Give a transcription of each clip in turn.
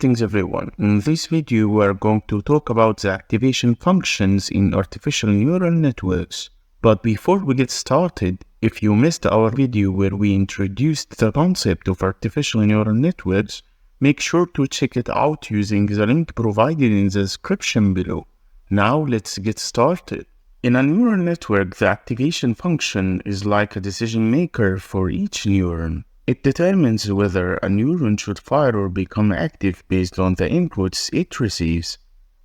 Greetings everyone. In this video we are going to talk about the activation functions in artificial neural networks. But before we get started, if you missed our video where we introduced the concept of artificial neural networks, make sure to check it out using the link provided in the description below. Now let's get started. In a neural network, the activation function is like a decision maker for each neuron. It determines whether a neuron should fire or become active based on the inputs it receives.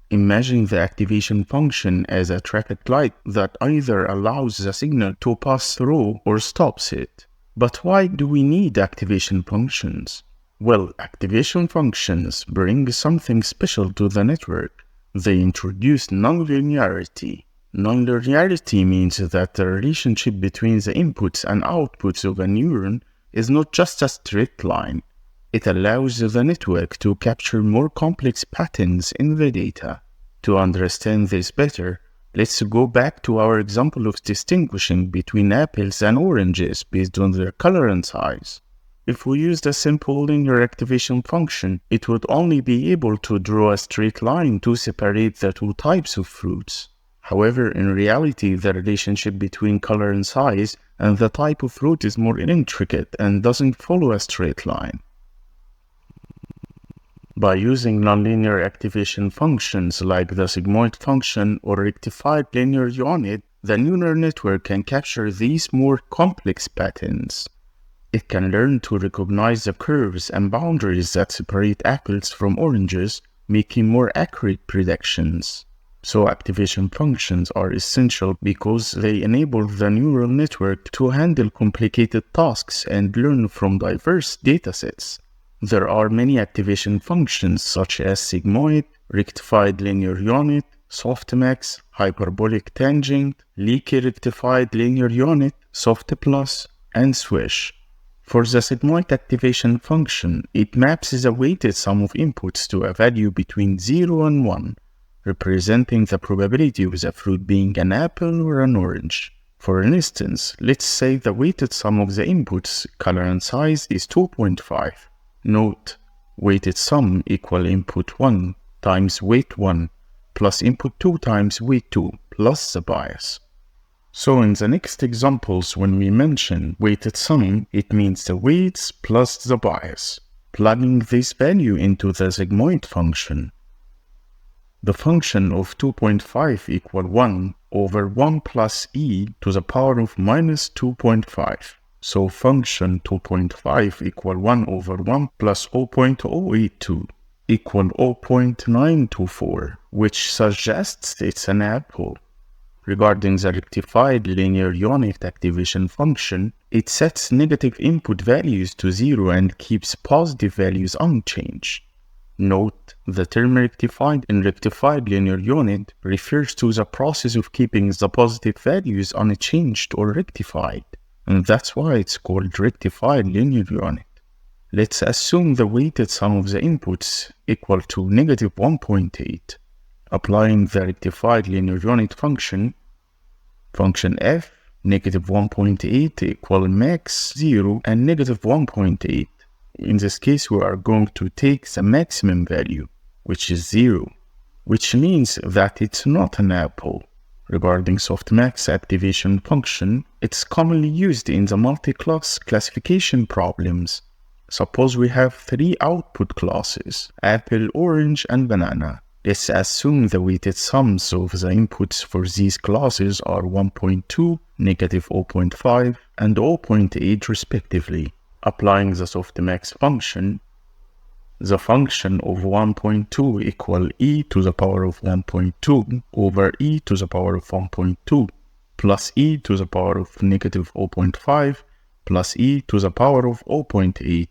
Imagine the activation function as a traffic light that either allows the signal to pass through or stops it. But why do we need activation functions? Well, activation functions bring something special to the network. They introduce nonlinearity. Nonlinearity means that the relationship between the inputs and outputs of a neuron is not just a straight line. It allows the network to capture more complex patterns in the data. To understand this better, let's go back to our example of distinguishing between apples and oranges based on their color and size. If we used a simple linear activation function, it would only be able to draw a straight line to separate the two types of fruits. However, in reality, the relationship between color and size and the type of fruit is more intricate and doesn't follow a straight line. By using nonlinear activation functions like the sigmoid function or rectified linear unit, the neural network can capture these more complex patterns. It can learn to recognize the curves and boundaries that separate apples from oranges, making more accurate predictions. So activation functions are essential because they enable the neural network to handle complicated tasks and learn from diverse datasets. There are many activation functions such as sigmoid, rectified linear unit, softmax, hyperbolic tangent, leaky rectified linear unit, softplus, and swish. For the sigmoid activation function, it maps the weighted sum of inputs to a value between 0 and 1. Representing the probability of the fruit being an apple or an orange. For instance, let's say the weighted sum of the inputs, color and size, is 2.5. Note, weighted sum equal input 1 times weight 1 plus input 2 times weight 2 plus the bias. So in the next examples, when we mention weighted sum, it means the weights plus the bias. Plugging this value into the sigmoid function, the function of 2.5 equal 1 over 1 plus e to the power of minus 2.5. So function 2.5 equal 1 over 1 plus 0.082 equal 0.924, which suggests it's an apple. Regarding the rectified linear unit activation function, it sets negative input values to 0 and keeps positive values unchanged. Note, the term rectified in rectified linear unit refers to the process of keeping the positive values unchanged or rectified, and that's why it's called rectified linear unit. Let's assume the weighted sum of the inputs equal to negative 1.8. Applying the rectified linear unit function f, negative 1.8 equal max 0 and negative 1.8. In this case, we are going to take the maximum value, which is 0, which means that it's not an apple. Regarding softmax activation function, it's commonly used in the multi-class classification problems. Suppose we have 3 output classes, apple, orange, and banana. Let's assume the weighted sums of the inputs for these classes are 1.2, negative 0.5, and 0.8 respectively. Applying the softmax function, the function of 1.2 equal e to the power of 1.2 over e to the power of 1.2 plus e to the power of negative 0.5 plus e to the power of 0.8.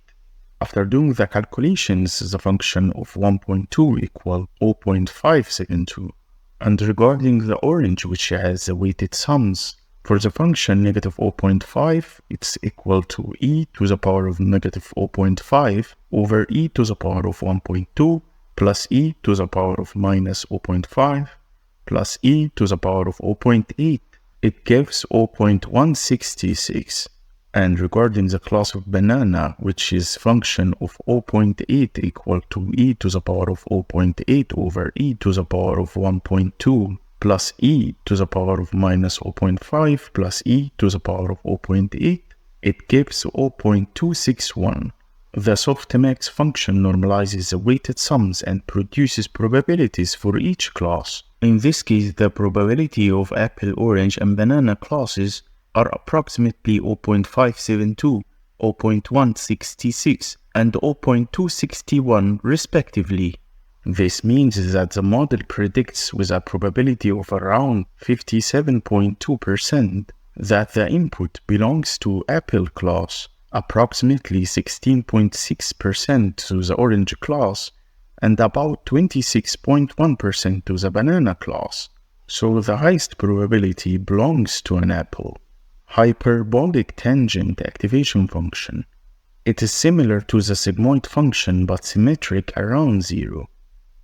After doing the calculations, the function of 1.2 equal 0.572. And regarding the orange, which has the weighted sums, for the function negative 0.5, it's equal to e to the power of negative 0.5 over e to the power of 1.2 plus e to the power of minus 0.5 plus e to the power of 0.8. It gives 0.166. And regarding the class of banana, which is function of 0.8 equal to e to the power of 0.8 over e to the power of 1.2 plus e to the power of minus 0.5 plus e to the power of 0.8, it gives 0.261. The softmax function normalizes the weighted sums and produces probabilities for each class. In this case, the probability of apple, orange, and banana classes are approximately 0.572, 0.166, and 0.261 respectively. This means that the model predicts with a probability of around 57.2% that the input belongs to apple class, approximately 16.6% to the orange class, and about 26.1% to the banana class. So the highest probability belongs to an apple. Hyperbolic tangent activation function. It is similar to the sigmoid function but symmetric around 0,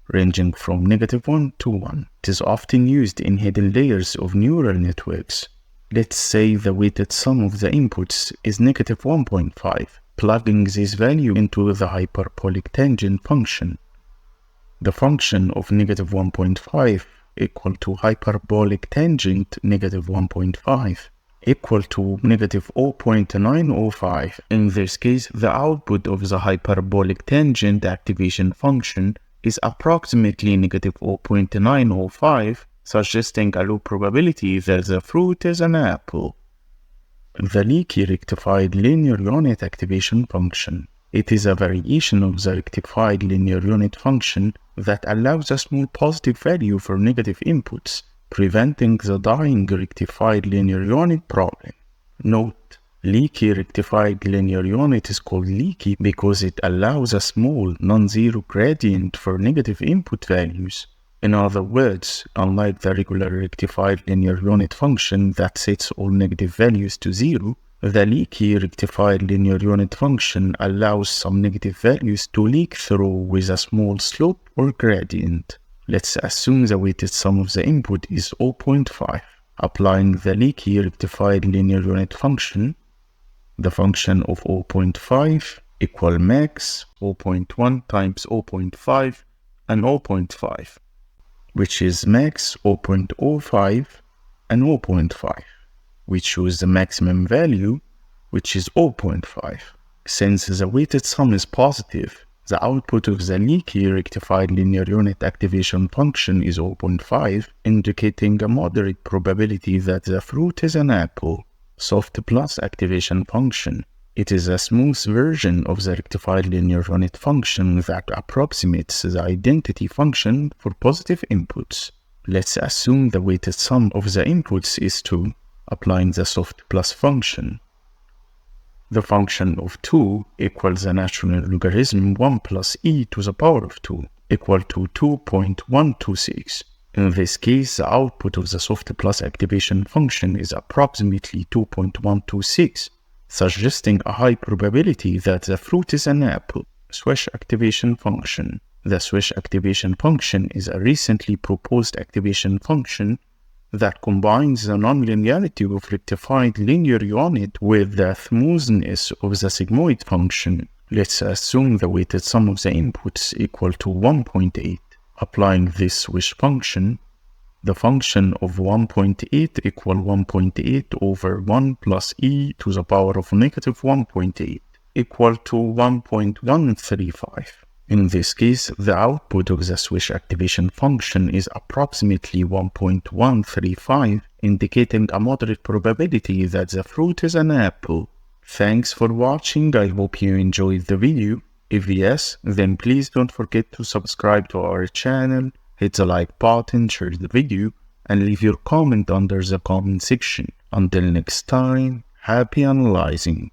ranging from -1 to 1. It is often used in hidden layers of neural networks. Let's say the weighted sum of the inputs is -1.5. Plugging this value into the hyperbolic tangent function. The function of -1.5 equal to hyperbolic tangent -1.5 equal to -0.905. In this case, the output of the hyperbolic tangent activation function is approximately -0.905, suggesting a low probability that the fruit is an apple. The leaky rectified linear unit activation function. It is a variation of the rectified linear unit function that allows a small positive value for negative inputs, preventing the dying rectified linear unit problem. Note: leaky rectified linear unit is called leaky because it allows a small non-zero gradient for negative input values. In other words, unlike the regular rectified linear unit function that sets all negative values to 0, the leaky rectified linear unit function allows some negative values to leak through with a small slope or gradient. Let's assume the weighted sum of the input is 0.5. Applying the leaky rectified linear unit function, the function of 0.5 equal max 0.1 times 0.5 and 0.5, which is max 0.05 and 0.5. We choose the maximum value, which is 0.5. Since the weighted sum is positive, the output of the leaky rectified linear unit activation function is 0.5, indicating a moderate probability that the fruit is an apple. Softplus activation function. It is a smooth version of the rectified linear unit function that approximates the identity function for positive inputs. Let's assume the weighted sum of the inputs is 2, applying the softplus function. The function of 2 equals the natural logarithm 1 plus e to the power of 2, equal to 2.126. In this case, the output of the softplus activation function is approximately 2.126, suggesting a high probability that the fruit is an apple. Swish activation function. The swish activation function is a recently proposed activation function that combines the nonlinearity of rectified linear unit with the smoothness of the sigmoid function. Let's assume the weighted sum of the inputs equal to 1.8. Applying this swish function, the function of 1.8 equal 1.8 over 1 plus e to the power of -1.8 equal to 1.135. In this case, the output of the swish activation function is approximately 1.135, indicating a moderate probability that the fruit is an apple. Thanks for watching. I hope you enjoyed the video. If yes, then please don't forget to subscribe to our channel, hit the like button, share the video, and leave your comment under the comment section. Until next time, happy analyzing.